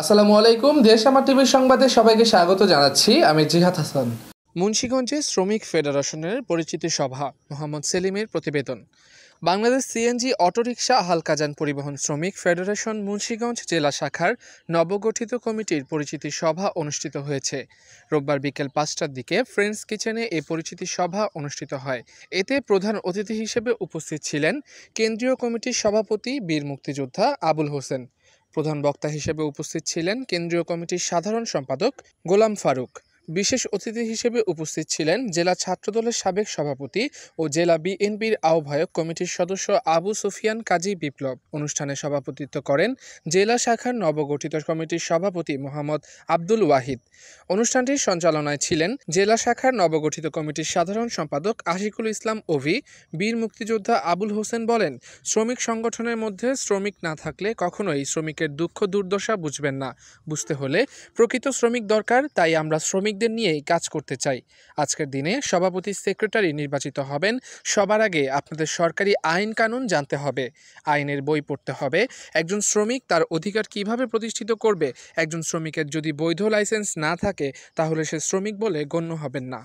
আসসালামু আলাইকুম। দেশ আমার টিভির সংবাদে সবাইকে স্বাগত জানাচ্ছি। আমি জিহাদ হাসান। মুন্সিগঞ্জে শ্রমিক ফেডারেশনের পরিচিতি সভা মোহাম্মদ সেলিমের প্রতিবেদন। বাংলাদেশ সিএনজি অটোরিকশা হালকাযান পরিবহন শ্রমিক ফেডারেশন মুন্সিগঞ্জ জেলা শাখার নবগঠিত কমিটির পরিচিতি সভা অনুষ্ঠিত হয়েছে। রোববার বিকেল 5টার দিকে ফ্রেন্ডস কিচেনে এই পরিচিতি সভা অনুষ্ঠিত হয়। এতে প্রধান অতিথি হিসেবে উপস্থিত ছিলেন কেন্দ্রীয় কমিটির সভাপতি বীর মুক্তিযোদ্ধা আবুল হোসেন। প্রধান বক্তা হিসেবে উপস্থিত ছিলেন কেন্দ্রীয় কমিটির সাধারণ সম্পাদক গোলাম ফারুক। বিশেষ অতিথি হিসেবে উপস্থিত ছিলেন জেলা ছাত্রদলের সাবেক সভাপতি ও জেলা বিএনপির আহ্বায়ক কমিটির সদস্য আবু সুফিয়ান কাজী বিপ্লব। অনুষ্ঠানে সভাপতিত্ব করেন জেলা শাখার নবগঠিত কমিটির সভাপতি মোহাম্মদ আব্দুল ওয়াহিদ। অনুষ্ঠানটির সঞ্চালনায় ছিলেন জেলা শাখার নবগঠিত কমিটির সাধারণ সম্পাদক আশিকুল ইসলাম অভি। বীর মুক্তিযোদ্ধা আবুল হোসেন বলেন, শ্রমিক সংগঠনের মধ্যে শ্রমিক না থাকলে কখনোই শ্রমিকের দুঃখ দুর্দশা বুঝবেন না। বুঝতে হলে প্রকৃত শ্রমিক দরকার, তাই আমরা শ্রমিকদের নিয়েই কাজ করতে চাই। আজকের দিনে সভাপতি সেক্রেটারি নির্বাচিত হবেন। সবার আগে আপনাদের সরকারি আইন কানুন জানতে হবে, আইনের বই পড়তে হবে। একজন শ্রমিক তার অধিকার কিভাবে প্রতিষ্ঠিত করবে? একজন শ্রমিকের যদি বৈধ লাইসেন্স না থাকে তাহলে সে শ্রমিক বলে গণ্য হবেন না।